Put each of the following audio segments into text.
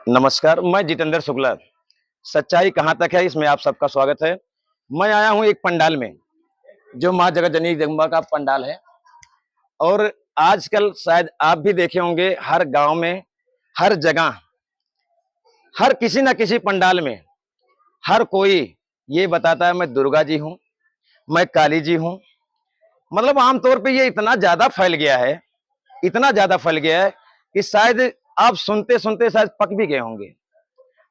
नमस्कार, मैं जितेंद्र शुक्ला। सच्चाई कहाँ तक है, इसमें आप सबका स्वागत है। मैं आया हूँ एक पंडाल में, जो माँ जगत जननी जगदम्बा का पंडाल है। और आजकल शायद आप भी देखे होंगे, हर गांव में, हर जगह, हर किसी न किसी पंडाल में हर कोई ये बताता है मैं दुर्गा जी हूँ, मैं काली जी हूँ। मतलब आमतौर पे ये इतना ज्यादा फैल गया है, इतना ज्यादा फैल गया है कि शायद आप सुनते सुनते शायद पक भी गए होंगे।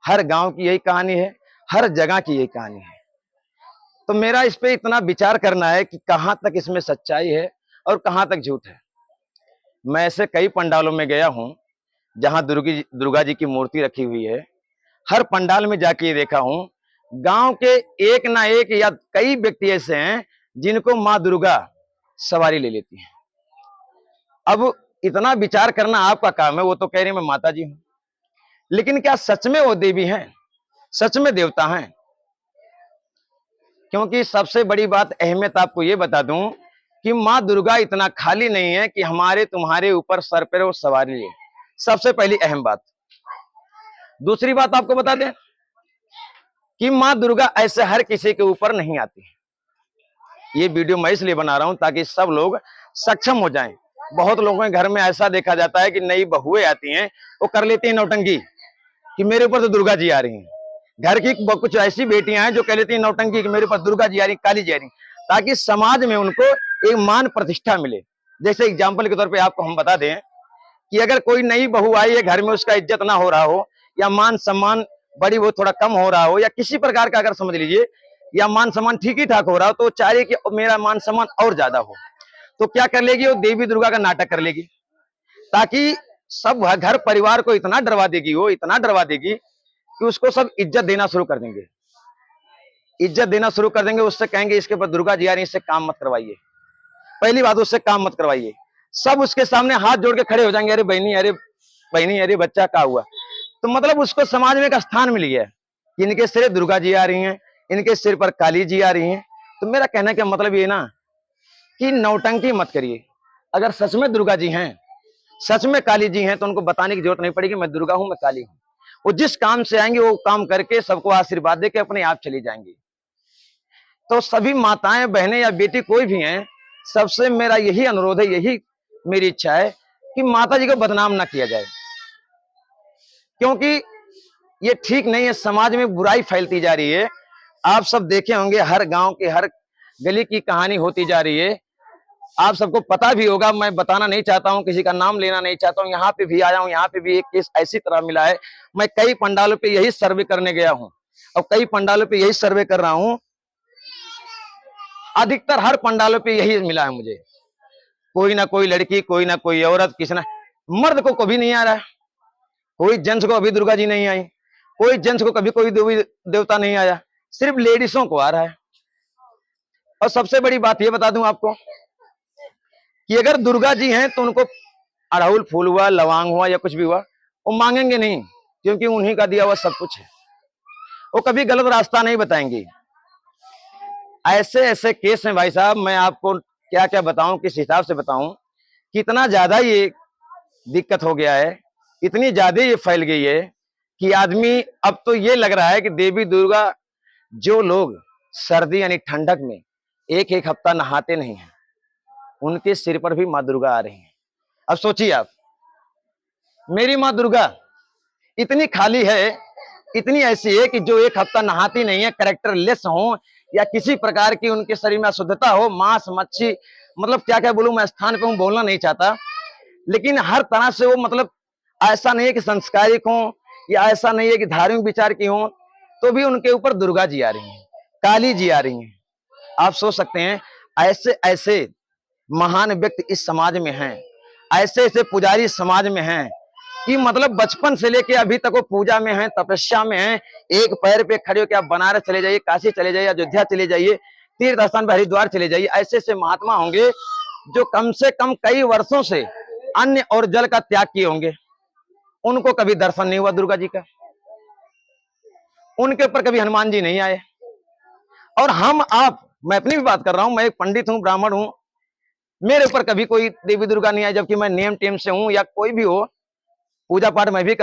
हर गांव की यही कहानी है, हर जगह की यही कहानी है। तो मेरा इस पे इतना विचार करना है कि कहां तक इसमें सच्चाई है और कहां तक झूठ है। मैं ऐसे कई पंडालों में गया हूं जहां दुर्गा जी की मूर्ति रखी हुई है। हर पंडाल में जाके ये देखा हूं, गांव के एक ना एक या कई व्यक्ति ऐसे हैं जिनको माँ दुर्गा सवारी ले लेती हैं। अब इतना विचार करना आपका काम है। वो तो कह रही मैं माता जी हूं, लेकिन क्या सच में वो देवी हैं, सच में देवता हैं? क्योंकि सबसे बड़ी बात, अहमियत आपको ये बता दूं कि माँ दुर्गा इतना खाली नहीं है कि हमारे तुम्हारे ऊपर सर पर वो सवारी ले। सबसे पहली अहम बात। दूसरी बात आपको बता दें कि माँ दुर्गा ऐसे हर किसी के ऊपर नहीं आती है। ये वीडियो मैं इसलिए बना रहा हूं ताकि सब लोग सक्षम हो जाएं। बहुत लोगों के घर में ऐसा देखा जाता है कि नई बहुएं आती हैं, वो कर लेती हैं नौटंकी कि मेरे ऊपर तो दुर्गा जी आ रही हैं। घर की कुछ ऐसी बेटियां हैं जो कह लेती हैं नौटंकी कि मेरे ऊपर दुर्गा जी आ रही, काली जी आ रही, ताकि समाज में उनको एक मान प्रतिष्ठा मिले। जैसे एग्जाम्पल के तौर पे आपको हम बता दें कि अगर कोई नई बहू आई है घर में, उसका इज्जत ना हो रहा हो, या मान सम्मान बड़ी वो थोड़ा कम हो रहा हो, या किसी प्रकार का अगर समझ लीजिए, या मान सम्मान ठीक ही ठाक हो रहा हो, तो चाह रही कि मेरा मान सम्मान और ज्यादा हो, तो क्या कर लेगी? वो देवी दुर्गा का नाटक कर लेगी, ताकि सब घर परिवार को इतना डरवा देगी, वो इतना डरवा देगी कि उसको सब इज्जत देना शुरू कर देंगे। इज्जत देना शुरू कर देंगे, उससे कहेंगे इसके ऊपर दुर्गा जी आ रही, इससे काम मत करवाइए। पहली बात, उससे काम मत करवाइए। सब उसके सामने हाथ जोड़ के खड़े हो जाएंगे, अरे बहनी, अरे बहनी, अरे बच्चा क्या हुआ? तो मतलब उसको समाज में एक स्थान मिल गया कि इनके सिर दुर्गा जी आ रही हैं, इनके सिर पर काली जी आ रही हैं। तो मेरा कहने का मतलब ये ना कि नौटंकी मत करिए। अगर सच में दुर्गा जी हैं, सच में काली जी हैं, तो उनको बताने की जरूरत नहीं पड़ेगी मैं दुर्गा हूं, मैं काली हूं। वो जिस काम से आएंगे वो काम करके सबको आशीर्वाद देके अपने आप चली जाएंगी। तो सभी माताएं, बहनें या बेटी कोई भी हैं, सबसे मेरा यही अनुरोध है, यही मेरी इच्छा है कि माता जी को बदनाम ना किया जाए, क्योंकि ये ठीक नहीं है। समाज में बुराई फैलती जा रही है। आप सब देखे होंगे, हर गांव के हर गली की कहानी होती जा रही है। आप सबको पता भी होगा, मैं बताना नहीं चाहता हूं, किसी का नाम लेना नहीं चाहता हूं। यहाँ पे भी आया हूं, यहाँ पे भी एक केस ऐसी तरह मिला है। मैं कई पंडालों पे यही सर्वे करने गया हूं, और कई पंडालों पे यही सर्वे कर रहा हूं। अधिकतर हर पंडालों पे यही मिला है मुझे। कोई ना कोई लड़की, कोई ना कोई औरत, किसी ना, मर्द को कभी नहीं आ रहा है। कोई जेंट्स को अभी दुर्गा जी नहीं आई, कोई जेंट्स को कभी कोई देवी देवता नहीं आया, सिर्फ लेडीजों को आ रहा है। और सबसे बड़ी बात ये बता दूं आपको कि अगर दुर्गा जी हैं तो उनको अड़हुल फूल हुआ, लवांग हुआ, या कुछ भी हुआ, वो मांगेंगे नहीं, क्योंकि उन्हीं का दिया हुआ सब कुछ है। वो कभी गलत रास्ता नहीं बताएंगे। ऐसे ऐसे केस हैं भाई साहब, मैं आपको क्या क्या बताऊं, किस हिसाब से बताऊं, कितना ज्यादा ये दिक्कत हो गया है, इतनी ज्यादा ये फैल गई है कि आदमी, अब तो ये लग रहा है कि देवी दुर्गा, जो लोग सर्दी यानी ठंडक में एक एक हफ्ता नहाते नहीं हैं, उनके सिर पर भी माँ दुर्गा आ रही हैं। अब सोचिए आप, मेरी माँ दुर्गा इतनी खाली है, इतनी ऐसी है कि जो एक हफ्ता नहाती नहीं है, कैरेक्टर लेस हो, या किसी प्रकार की उनके शरीर में अशुद्धता हो, मांस मच्छी, मतलब क्या क्या बोलूं, मैं स्थान पे हूं, बोलना नहीं चाहता, लेकिन हर तरह से वो, मतलब ऐसा नहीं है कि संस्कारिक हो, या ऐसा नहीं है कि धार्मिक विचार की हो, तो भी उनके ऊपर दुर्गा जी आ रही हैं, काली जी आ रही हैं। आप सोच सकते हैं, ऐसे ऐसे महान व्यक्ति इस समाज में हैं, ऐसे ऐसे पुजारी समाज में हैं कि मतलब बचपन से लेके अभी तक वो पूजा में हैं, तपस्या में हैं। एक पैर पे खड़े होकर आप बनारस चले जाइए, काशी चले जाइए, अयोध्या चले जाइए, तीर्थ स्थान पर हरिद्वार चले जाइए, ऐसे ऐसे महात्मा होंगे जो कम से कम कई वर्षों से अन्न और जल का त्याग किए होंगे। उनको कभी दर्शन नहीं हुआ दुर्गा जी का, उनके ऊपर कभी हनुमान जी नहीं आए। और हम आप, मैं अपनी भी बात कर रहा हूं, मैं एक पंडित हूं, ब्राह्मण हूं, मेरे ऊपर कभी कोई देवी दुर्गा नहीं आई, जबकि मैं नेम टेम से हूं, या कोई भी हो, पूजा पाठ मैं भी